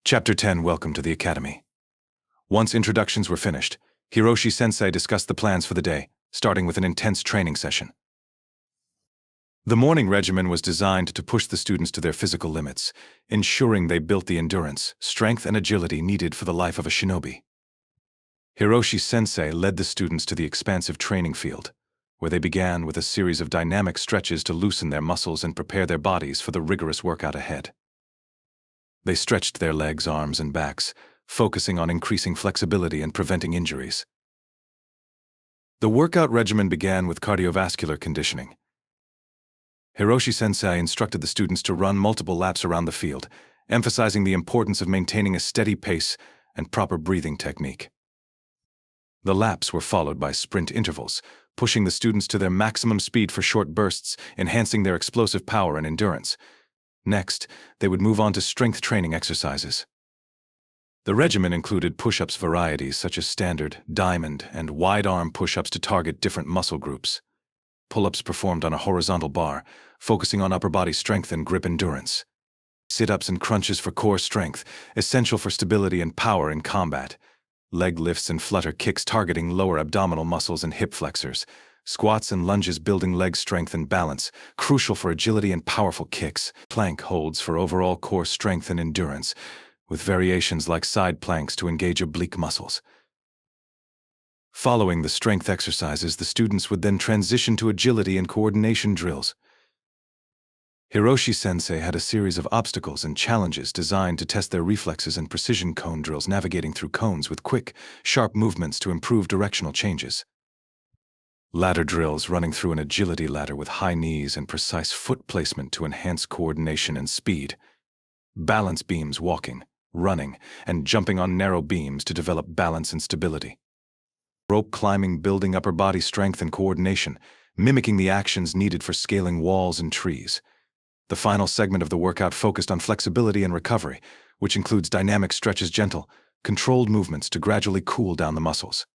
Chapter 10 Welcome to the Academy. Once introductions were finished, Hiroshi-sensei discussed the plans for the day, starting with an intense training session. The morning regimen was designed to push the students to their physical limits, ensuring they built the endurance, strength, and agility needed for the life of a shinobi. Hiroshi-sensei led the students to the expansive training field, where they began with a series of dynamic stretches to loosen their muscles and prepare their bodies for the rigorous workout ahead. They stretched their legs, arms, and backs, focusing on increasing flexibility and preventing injuries. The workout regimen began with cardiovascular conditioning. Hiroshi-sensei instructed the students to run multiple laps around the field, emphasizing the importance of maintaining a steady pace and proper breathing technique. The laps were followed by sprint intervals, pushing the students to their maximum speed for short bursts, enhancing their explosive power and endurance. Next, they would move on to strength training exercises. The regimen included push-ups varieties such as standard, diamond, and wide-arm push-ups to target different muscle groups. Pull-ups performed on a horizontal bar, focusing on upper body strength and grip endurance. Sit-ups and crunches for core strength, essential for stability and power in combat. Leg lifts and flutter kicks targeting lower abdominal muscles and hip flexors. Squats and lunges building leg strength and balance, crucial for agility and powerful kicks. Plank holds for overall core strength and endurance, with variations like side planks to engage oblique muscles. Following the strength exercises, the students would then transition to agility and coordination drills. Hiroshi-sensei had a series of obstacles and challenges designed to test their reflexes and precision cone drills, navigating through cones with quick, sharp movements to improve directional changes. Ladder drills running through an agility ladder with high knees and precise foot placement to enhance coordination and speed. Balance beams walking, running, and jumping on narrow beams to develop balance and stability. Rope climbing building upper body strength and coordination, mimicking the actions needed for scaling walls and trees. The final segment of the workout focused on flexibility and recovery, which includes dynamic stretches, gentle, controlled movements to gradually cool down the muscles.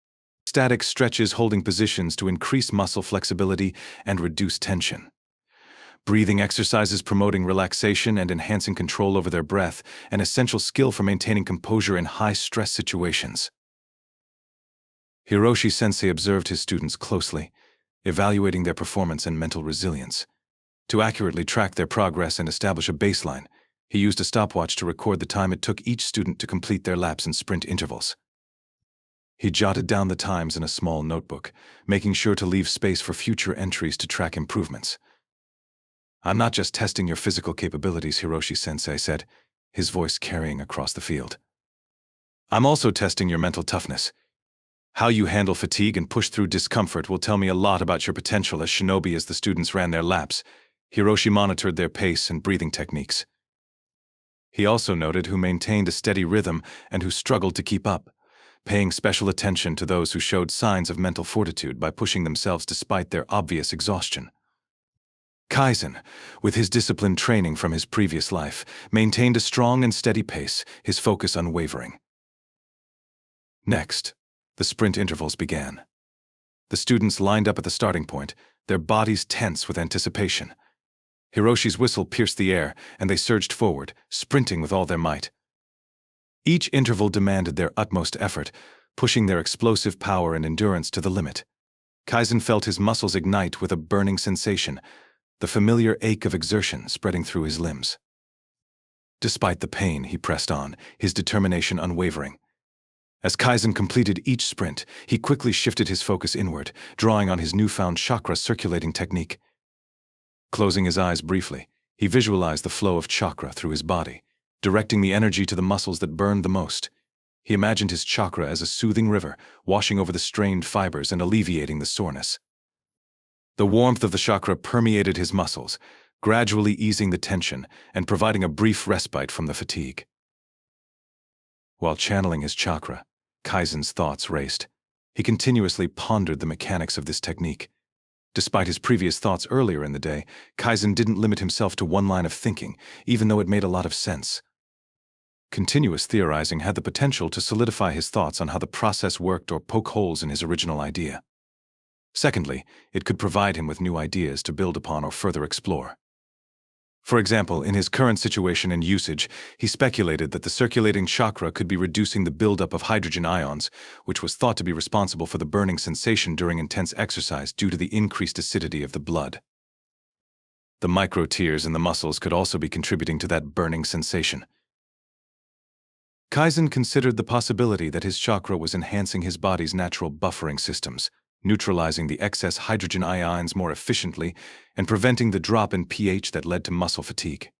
Static stretches holding positions to increase muscle flexibility and reduce tension. Breathing exercises promoting relaxation and enhancing control over their breath, an essential skill for maintaining composure in high-stress situations. Hiroshi-sensei observed his students closely, evaluating their performance and mental resilience. To accurately track their progress and establish a baseline, he used a stopwatch to record the time it took each student to complete their laps and sprint intervals. He jotted down the times in a small notebook, making sure to leave space for future entries to track improvements. "I'm not just testing your physical capabilities," Hiroshi-sensei said, his voice carrying across the field. "I'm also testing your mental toughness. How you handle fatigue and push through discomfort will tell me a lot about your potential as shinobi." As the students ran their laps, Hiroshi monitored their pace and breathing techniques. He also noted who maintained a steady rhythm and who struggled to keep up, paying special attention to those who showed signs of mental fortitude by pushing themselves despite their obvious exhaustion. Kaizen, with his disciplined training from his previous life, maintained a strong and steady pace, his focus unwavering. Next, the sprint intervals began. The students lined up at the starting point, their bodies tense with anticipation. Hiroshi's whistle pierced the air, and they surged forward, sprinting with all their might. Each interval demanded their utmost effort, pushing their explosive power and endurance to the limit. Kaizen felt his muscles ignite with a burning sensation, the familiar ache of exertion spreading through his limbs. Despite the pain, he pressed on, his determination unwavering. As Kaizen completed each sprint, he quickly shifted his focus inward, drawing on his newfound chakra circulating technique. Closing his eyes briefly, he visualized the flow of chakra through his body, directing the energy to the muscles that burned the most. He imagined his chakra as a soothing river, washing over the strained fibers and alleviating the soreness. The warmth of the chakra permeated his muscles, gradually easing the tension and providing a brief respite from the fatigue. While channeling his chakra, Kaizen's thoughts raced. He continuously pondered the mechanics of this technique. Despite his previous thoughts earlier in the day, Kaizen didn't limit himself to one line of thinking, even though it made a lot of sense. Continuous theorizing had the potential to solidify his thoughts on how the process worked or poke holes in his original idea. Secondly, it could provide him with new ideas to build upon or further explore. For example, in his current situation and usage, he speculated that the circulating chakra could be reducing the buildup of hydrogen ions, which was thought to be responsible for the burning sensation during intense exercise due to the increased acidity of the blood. The micro tears in the muscles could also be contributing to that burning sensation. Kaizen considered the possibility that his chakra was enhancing his body's natural buffering systems, neutralizing the excess hydrogen ions more efficiently and preventing the drop in pH that led to muscle fatigue.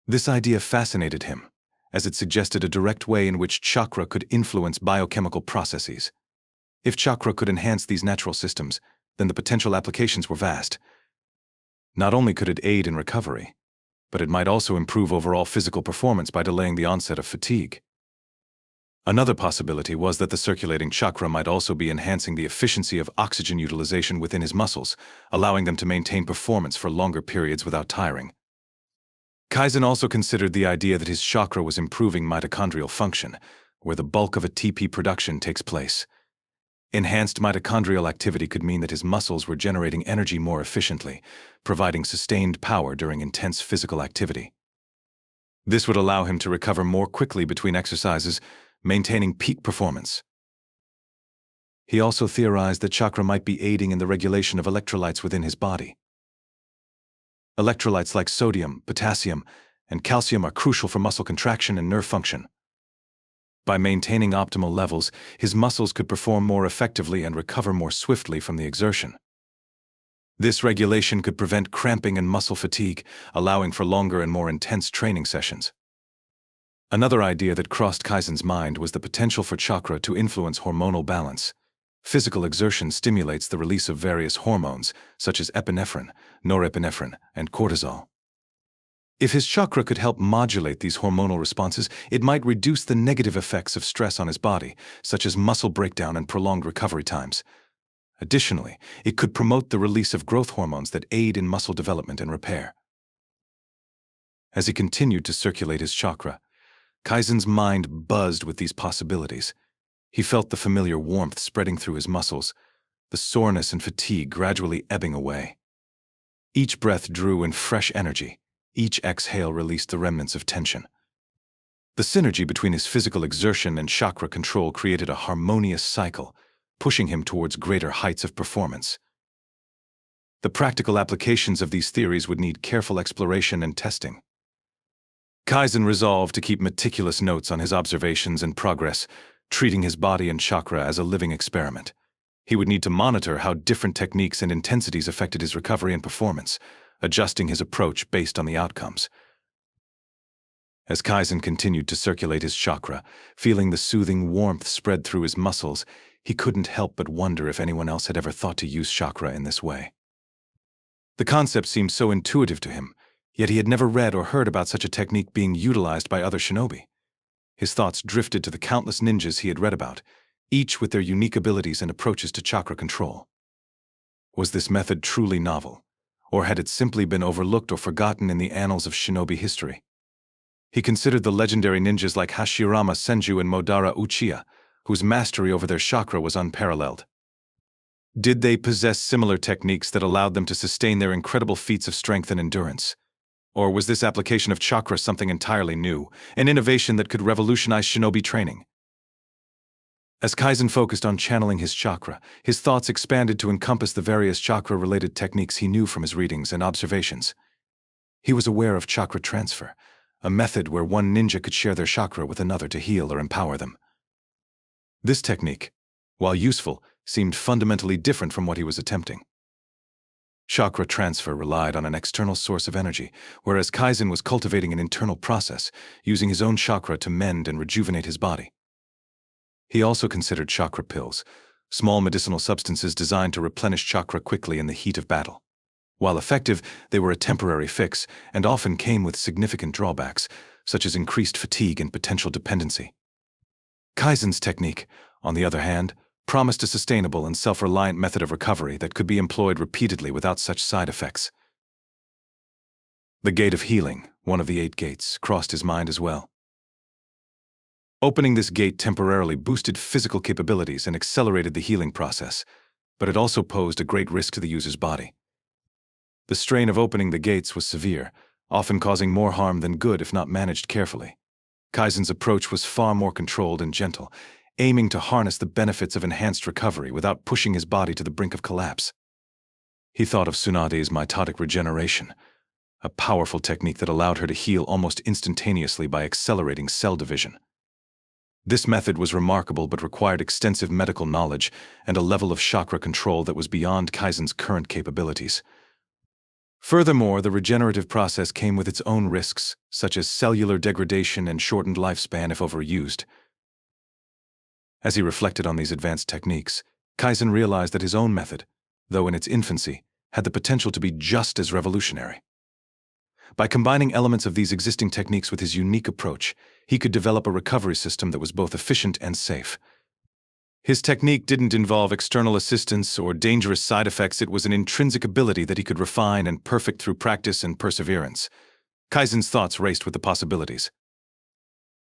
This idea fascinated him, as it suggested a direct way in which chakra could influence biochemical processes. If chakra could enhance these natural systems, then the potential applications were vast. Not only could it aid in recovery, but it might also improve overall physical performance by delaying the onset of fatigue. Another possibility was that the circulating chakra might also be enhancing the efficiency of oxygen utilization within his muscles, allowing them to maintain performance for longer periods without tiring. Kaizen also considered the idea that his chakra was improving mitochondrial function, where the bulk of ATP production takes place. Enhanced mitochondrial activity could mean that his muscles were generating energy more efficiently, providing sustained power during intense physical activity. This would allow him to recover more quickly between exercises, maintaining peak performance. He also theorized that chakra might be aiding in the regulation of electrolytes within his body. Electrolytes like sodium, potassium, and calcium are crucial for muscle contraction and nerve function. By maintaining optimal levels, his muscles could perform more effectively and recover more swiftly from the exertion. This regulation could prevent cramping and muscle fatigue, allowing for longer and more intense training sessions. Another idea that crossed Kaizen's mind was the potential for chakra to influence hormonal balance. Physical exertion stimulates the release of various hormones, such as epinephrine, norepinephrine, and cortisol. If his chakra could help modulate these hormonal responses, it might reduce the negative effects of stress on his body, such as muscle breakdown and prolonged recovery times. Additionally, it could promote the release of growth hormones that aid in muscle development and repair. As he continued to circulate his chakra, Kaizen's mind buzzed with these possibilities. He felt the familiar warmth spreading through his muscles, the soreness and fatigue gradually ebbing away. Each breath drew in fresh energy. Each exhale released the remnants of tension. The synergy between his physical exertion and chakra control created a harmonious cycle, pushing him towards greater heights of performance. The practical applications of these theories would need careful exploration and testing. Kaizen resolved to keep meticulous notes on his observations and progress, treating his body and chakra as a living experiment. He would need to monitor how different techniques and intensities affected his recovery and performance, adjusting his approach based on the outcomes. As Kaizen continued to circulate his chakra, feeling the soothing warmth spread through his muscles, he couldn't help but wonder if anyone else had ever thought to use chakra in this way. The concept seemed so intuitive to him, yet he had never read or heard about such a technique being utilized by other shinobi. His thoughts drifted to the countless ninjas he had read about, each with their unique abilities and approaches to chakra control. Was this method truly novel? Or had it simply been overlooked or forgotten in the annals of shinobi history? He considered the legendary ninjas like Hashirama Senju and Madara Uchiha, whose mastery over their chakra was unparalleled. Did they possess similar techniques that allowed them to sustain their incredible feats of strength and endurance? Or was this application of chakra something entirely new, an innovation that could revolutionize shinobi training? As Kaizen focused on channeling his chakra, his thoughts expanded to encompass the various chakra-related techniques he knew from his readings and observations. He was aware of chakra transfer, a method where one ninja could share their chakra with another to heal or empower them. This technique, while useful, seemed fundamentally different from what he was attempting. Chakra transfer relied on an external source of energy, whereas Kaizen was cultivating an internal process, using his own chakra to mend and rejuvenate his body. He also considered chakra pills, small medicinal substances designed to replenish chakra quickly in the heat of battle. While effective, they were a temporary fix and often came with significant drawbacks, such as increased fatigue and potential dependency. Kaizen's technique, on the other hand, promised a sustainable and self-reliant method of recovery that could be employed repeatedly without such side effects. The gate of healing, one of the 8 gates, crossed his mind as well. Opening this gate temporarily boosted physical capabilities and accelerated the healing process, but it also posed a great risk to the user's body. The strain of opening the gates was severe, often causing more harm than good if not managed carefully. Kaizen's approach was far more controlled and gentle, aiming to harness the benefits of enhanced recovery without pushing his body to the brink of collapse. He thought of Tsunade's mitotic regeneration, a powerful technique that allowed her to heal almost instantaneously by accelerating cell division. This method was remarkable but required extensive medical knowledge and a level of chakra control that was beyond Kaizen's current capabilities. Furthermore, the regenerative process came with its own risks, such as cellular degradation and shortened lifespan if overused. As he reflected on these advanced techniques, Kaizen realized that his own method, though in its infancy, had the potential to be just as revolutionary. By combining elements of these existing techniques with his unique approach, he could develop a recovery system that was both efficient and safe. His technique didn't involve external assistance or dangerous side effects. It was an intrinsic ability that he could refine and perfect through practice and perseverance. Kaizen's thoughts raced with the possibilities.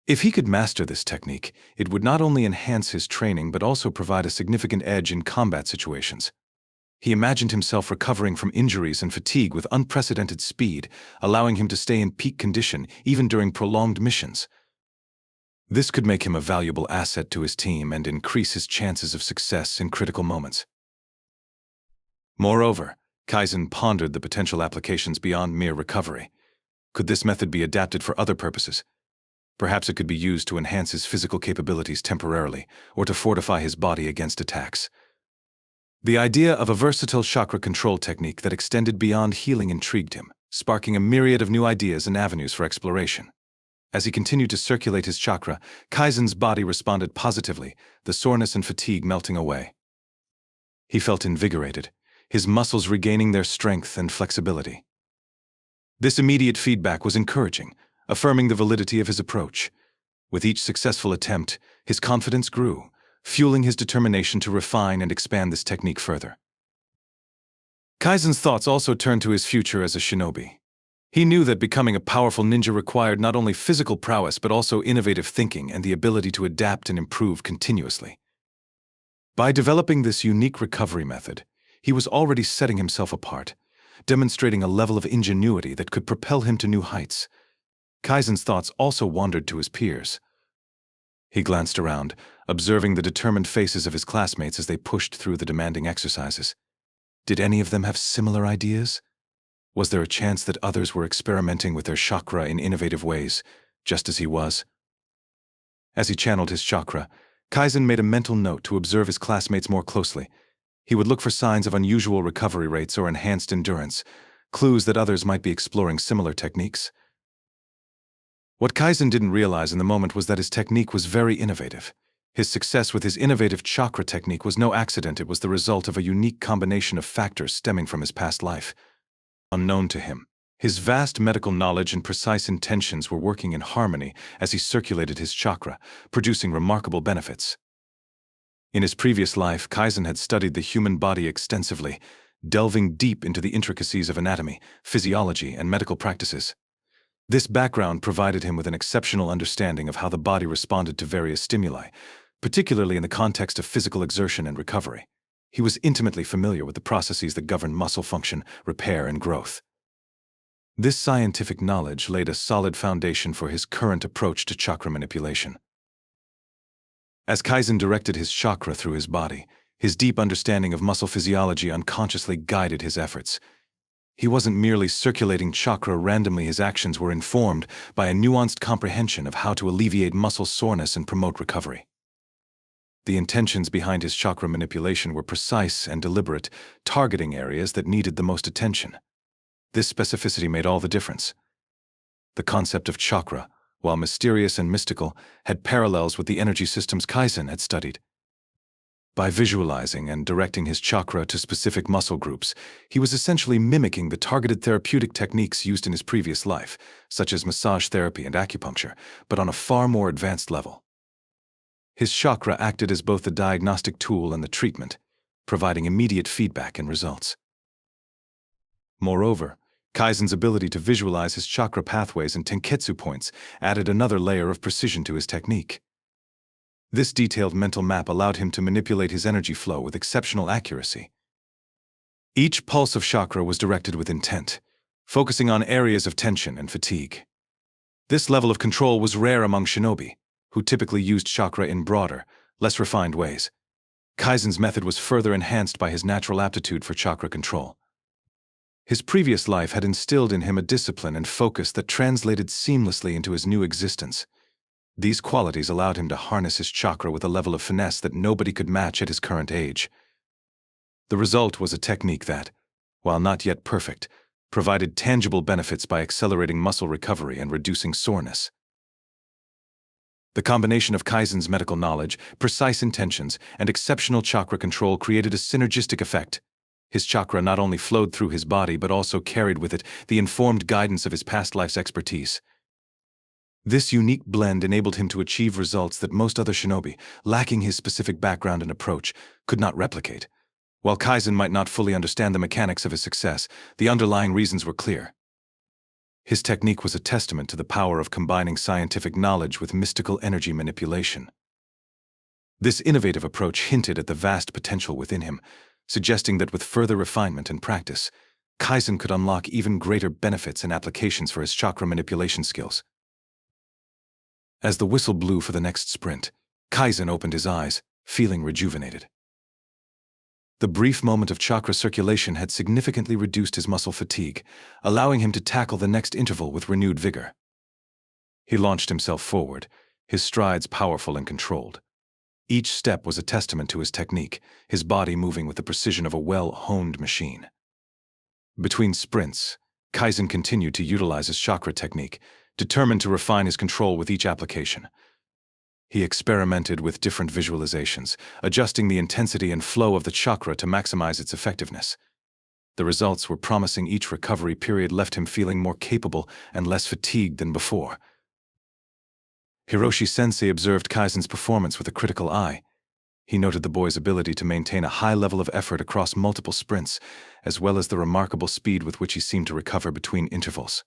If he could master this technique, it would not only enhance his training but also provide a significant edge in combat situations. He imagined himself recovering from injuries and fatigue with unprecedented speed, allowing him to stay in peak condition even during prolonged missions. This could make him a valuable asset to his team and increase his chances of success in critical moments. Moreover, Kaizen pondered the potential applications beyond mere recovery. Could this method be adapted for other purposes? Perhaps it could be used to enhance his physical capabilities temporarily, or to fortify his body against attacks. The idea of a versatile chakra control technique that extended beyond healing intrigued him, sparking a myriad of new ideas and avenues for exploration. As he continued to circulate his chakra, Kaizen's body responded positively, the soreness and fatigue melting away. He felt invigorated, his muscles regaining their strength and flexibility. This immediate feedback was encouraging, affirming the validity of his approach. With each successful attempt, his confidence grew, fueling his determination to refine and expand this technique further. Kaizen's thoughts also turned to his future as a shinobi. He knew that becoming a powerful ninja required not only physical prowess but also innovative thinking and the ability to adapt and improve continuously. By developing this unique recovery method, he was already setting himself apart, demonstrating a level of ingenuity that could propel him to new heights. Kaizen's thoughts also wandered to his peers. He glanced around, observing the determined faces of his classmates as they pushed through the demanding exercises. Did any of them have similar ideas? Was there a chance that others were experimenting with their chakra in innovative ways, just as he was? As he channeled his chakra, Kaizen made a mental note to observe his classmates more closely. He would look for signs of unusual recovery rates or enhanced endurance, clues that others might be exploring similar techniques. What Kaizen didn't realize in the moment was that his technique was very innovative. His success with his innovative chakra technique was no accident. It was the result of a unique combination of factors stemming from his past life. Unknown to him, his vast medical knowledge and precise intentions were working in harmony as he circulated his chakra, producing remarkable benefits. In his previous life, Kaizen had studied the human body extensively, delving deep into the intricacies of anatomy, physiology, and medical practices. This background provided him with an exceptional understanding of how the body responded to various stimuli, particularly in the context of physical exertion and recovery. He was intimately familiar with the processes that govern muscle function, repair, and growth. This scientific knowledge laid a solid foundation for his current approach to chakra manipulation. As Kaizen directed his chakra through his body, his deep understanding of muscle physiology unconsciously guided his efforts. He wasn't merely circulating chakra randomly. His actions were informed by a nuanced comprehension of how to alleviate muscle soreness and promote recovery. The intentions behind his chakra manipulation were precise and deliberate, targeting areas that needed the most attention. This specificity made all the difference. The concept of chakra, while mysterious and mystical, had parallels with the energy systems Kaizen had studied. By visualizing and directing his chakra to specific muscle groups, he was essentially mimicking the targeted therapeutic techniques used in his previous life, such as massage therapy and acupuncture, but on a far more advanced level. His chakra acted as both the diagnostic tool and the treatment, providing immediate feedback and results. Moreover, Kaizen's ability to visualize his chakra pathways and tenketsu points added another layer of precision to his technique. This detailed mental map allowed him to manipulate his energy flow with exceptional accuracy. Each pulse of chakra was directed with intent, focusing on areas of tension and fatigue. This level of control was rare among shinobi, who typically used chakra in broader, less refined ways. Kaizen's method was further enhanced by his natural aptitude for chakra control. His previous life had instilled in him a discipline and focus that translated seamlessly into his new existence. These qualities allowed him to harness his chakra with a level of finesse that nobody could match at his current age. The result was a technique that, while not yet perfect, provided tangible benefits by accelerating muscle recovery and reducing soreness. The combination of Kaizen's medical knowledge, precise intentions, and exceptional chakra control created a synergistic effect. His chakra not only flowed through his body but also carried with it the informed guidance of his past life's expertise. This unique blend enabled him to achieve results that most other shinobi, lacking his specific background and approach, could not replicate. While Kaizen might not fully understand the mechanics of his success, the underlying reasons were clear. His technique was a testament to the power of combining scientific knowledge with mystical energy manipulation. This innovative approach hinted at the vast potential within him, suggesting that with further refinement and practice, Kaizen could unlock even greater benefits and applications for his chakra manipulation skills. As the whistle blew for the next sprint, Kaizen opened his eyes, feeling rejuvenated. The brief moment of chakra circulation had significantly reduced his muscle fatigue, allowing him to tackle the next interval with renewed vigor. He launched himself forward, his strides powerful and controlled. Each step was a testament to his technique, his body moving with the precision of a well-honed machine. Between sprints, Kaizen continued to utilize his chakra technique, determined to refine his control with each application. He experimented with different visualizations, adjusting the intensity and flow of the chakra to maximize its effectiveness. The results were promising. Each recovery period left him feeling more capable and less fatigued than before. Hiroshi-sensei observed Kaizen's performance with a critical eye. He noted the boy's ability to maintain a high level of effort across multiple sprints, as well as the remarkable speed with which he seemed to recover between intervals.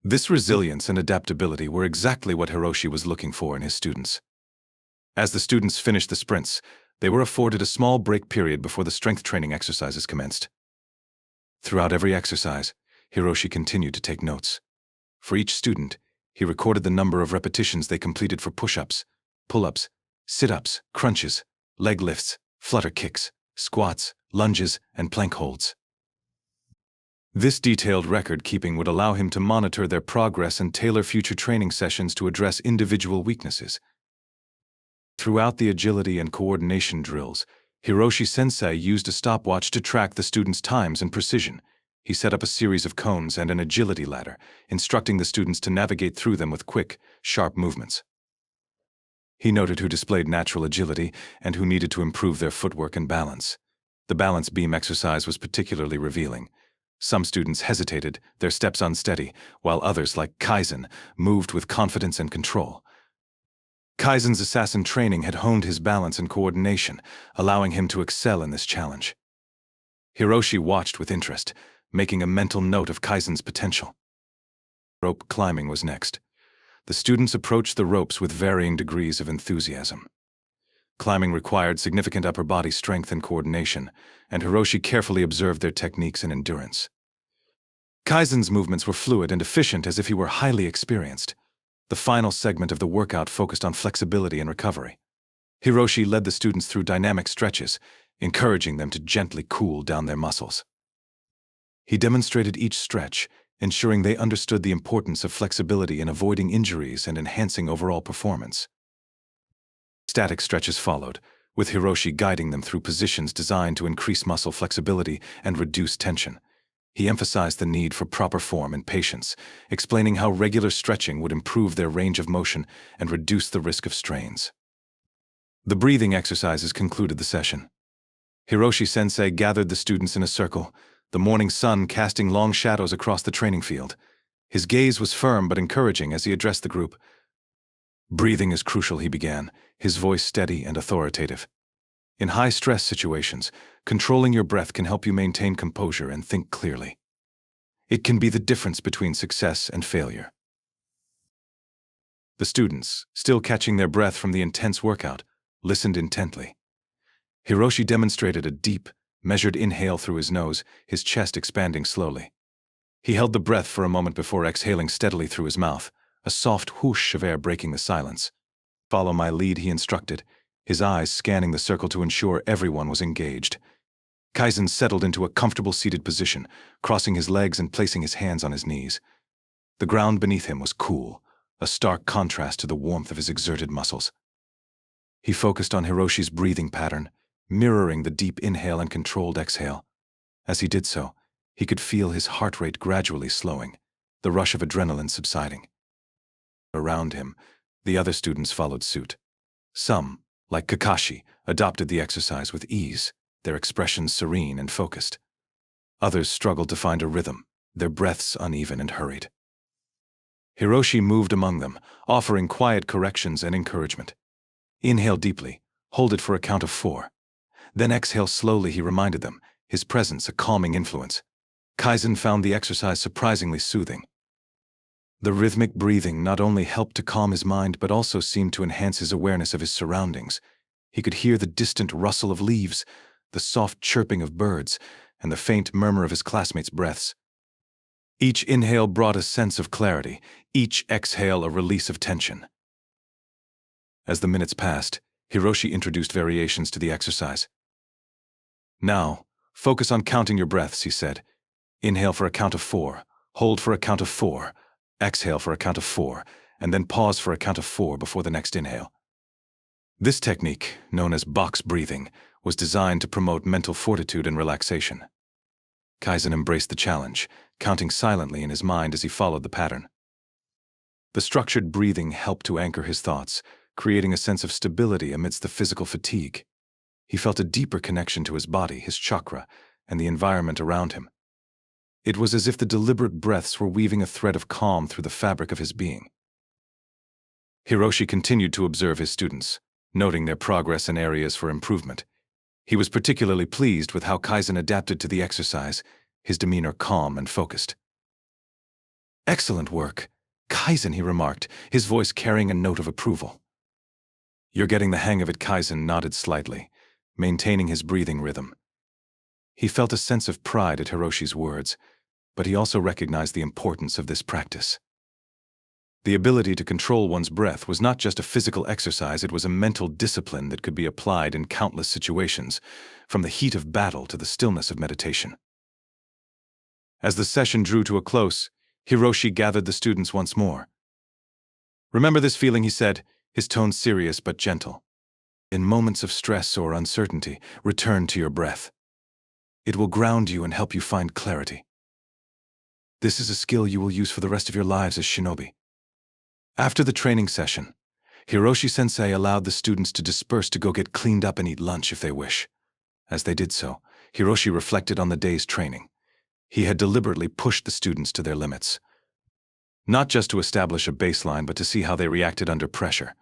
This resilience and adaptability were exactly what Hiroshi was looking for in his students. As the students finished the sprints, they were afforded a small break period before the strength training exercises commenced. Throughout every exercise, Hiroshi continued to take notes. For each student, he recorded the number of repetitions they completed for push-ups, pull-ups, sit-ups, crunches, leg lifts, flutter kicks, squats, lunges, and plank holds. This detailed record-keeping would allow him to monitor their progress and tailor future training sessions to address individual weaknesses. Throughout the agility and coordination drills, Hiroshi-sensei used a stopwatch to track the students' times and precision. He set up a series of cones and an agility ladder, instructing the students to navigate through them with quick, sharp movements. He noted who displayed natural agility and who needed to improve their footwork and balance. The balance beam exercise was particularly revealing. Some students hesitated, their steps unsteady, while others, like Kaizen, moved with confidence and control. Kaizen's assassin training had honed his balance and coordination, allowing him to excel in this challenge. Hiroshi watched with interest, making a mental note of Kaizen's potential. Rope climbing was next. The students approached the ropes with varying degrees of enthusiasm. Climbing required significant upper body strength and coordination, and Hiroshi carefully observed their techniques and endurance. Kaizen's movements were fluid and efficient as if he were highly experienced. The final segment of the workout focused on flexibility and recovery. Hiroshi led the students through dynamic stretches, encouraging them to gently cool down their muscles. He demonstrated each stretch, ensuring they understood the importance of flexibility in avoiding injuries and enhancing overall performance. Static stretches followed, with Hiroshi guiding them through positions designed to increase muscle flexibility and reduce tension. He emphasized the need for proper form and patience, explaining how regular stretching would improve their range of motion and reduce the risk of strains. The breathing exercises concluded the session. Hiroshi-sensei gathered the students in a circle, the morning sun casting long shadows across the training field. His gaze was firm but encouraging as he addressed the group. "Breathing is crucial," he began, his voice steady and authoritative. "In high-stress situations, controlling your breath can help you maintain composure and think clearly. It can be the difference between success and failure." The students, still catching their breath from the intense workout, listened intently. Hiroshi demonstrated a deep, Measured inhale through his nose, his chest expanding slowly. He held the breath for a moment before exhaling steadily through his mouth, a soft whoosh of air breaking the silence. "Follow my lead," he instructed, his eyes scanning the circle to ensure everyone was engaged. Kaizen settled into a comfortable seated position, crossing his legs and placing his hands on his knees. The ground beneath him was cool, a stark contrast to the warmth of his exerted muscles. He focused on Hiroshi's breathing pattern, mirroring the deep inhale and controlled exhale. As he did so, he could feel his heart rate gradually slowing, the rush of adrenaline subsiding. Around him, the other students followed suit. Some, like Kakashi, adopted the exercise with ease, their expressions serene and focused. Others struggled to find a rhythm, their breaths uneven and hurried. Hiroshi moved among them, offering quiet corrections and encouragement. "Inhale deeply, hold it for a count of 4. Then exhale slowly," he reminded them, his presence a calming influence. Kaizen found the exercise surprisingly soothing. The rhythmic breathing not only helped to calm his mind but also seemed to enhance his awareness of his surroundings. He could hear the distant rustle of leaves, the soft chirping of birds, and the faint murmur of his classmates' breaths. Each inhale brought a sense of clarity, each exhale a release of tension. As the minutes passed, Hiroshi introduced variations to the exercise. "Now, focus on counting your breaths," he said. "Inhale for a count of 4, hold for a count of 4, exhale for a count of 4, and then pause for a count of 4 before the next inhale." This technique, known as box breathing, was designed to promote mental fortitude and relaxation. Kaizen embraced the challenge, counting silently in his mind as he followed the pattern. The structured breathing helped to anchor his thoughts, creating a sense of stability amidst the physical fatigue. He felt a deeper connection to his body, his chakra, and the environment around him. It was as if the deliberate breaths were weaving a thread of calm through the fabric of his being. Hiroshi continued to observe his students, noting their progress and areas for improvement. He was particularly pleased with how Kaizen adapted to the exercise, his demeanor calm and focused. "Excellent work, Kaizen," he remarked, his voice carrying a note of approval. "You're getting the hang of it," Kaizen nodded slightly, maintaining his breathing rhythm. He felt a sense of pride at Hiroshi's words, but he also recognized the importance of this practice. The ability to control one's breath was not just a physical exercise, it was a mental discipline that could be applied in countless situations, from the heat of battle to the stillness of meditation. As the session drew to a close, Hiroshi gathered the students once more. "Remember this feeling," he said, his tone serious but gentle. "In moments of stress or uncertainty, return to your breath. It will ground you and help you find clarity. This is a skill you will use for the rest of your lives as Shinobi." After the training session, Hiroshi-sensei allowed the students to disperse to go get cleaned up and eat lunch if they wish. As they did so, Hiroshi reflected on the day's training. He had deliberately pushed the students to their limits. Not just to establish a baseline, but to see how they reacted under pressure.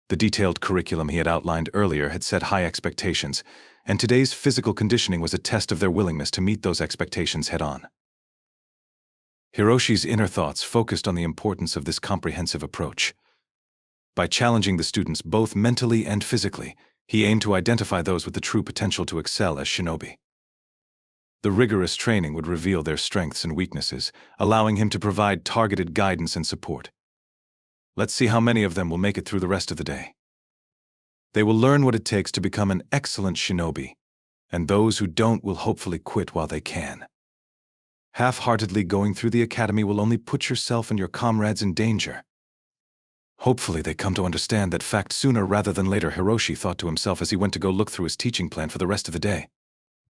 The detailed curriculum he had outlined earlier had set high expectations, and today's physical conditioning was a test of their willingness to meet those expectations head-on. Hiroshi's inner thoughts focused on the importance of this comprehensive approach. By challenging the students both mentally and physically, he aimed to identify those with the true potential to excel as Shinobi. The rigorous training would reveal their strengths and weaknesses, allowing him to provide targeted guidance and support. Let's see how many of them will make it through the rest of the day. They will learn what it takes to become an excellent Shinobi, and those who don't will hopefully quit while they can. Half-heartedly going through the academy will only put yourself and your comrades in danger. Hopefully they come to understand that fact sooner rather than later, Hiroshi thought to himself as he went to go look through his teaching plan for the rest of the day.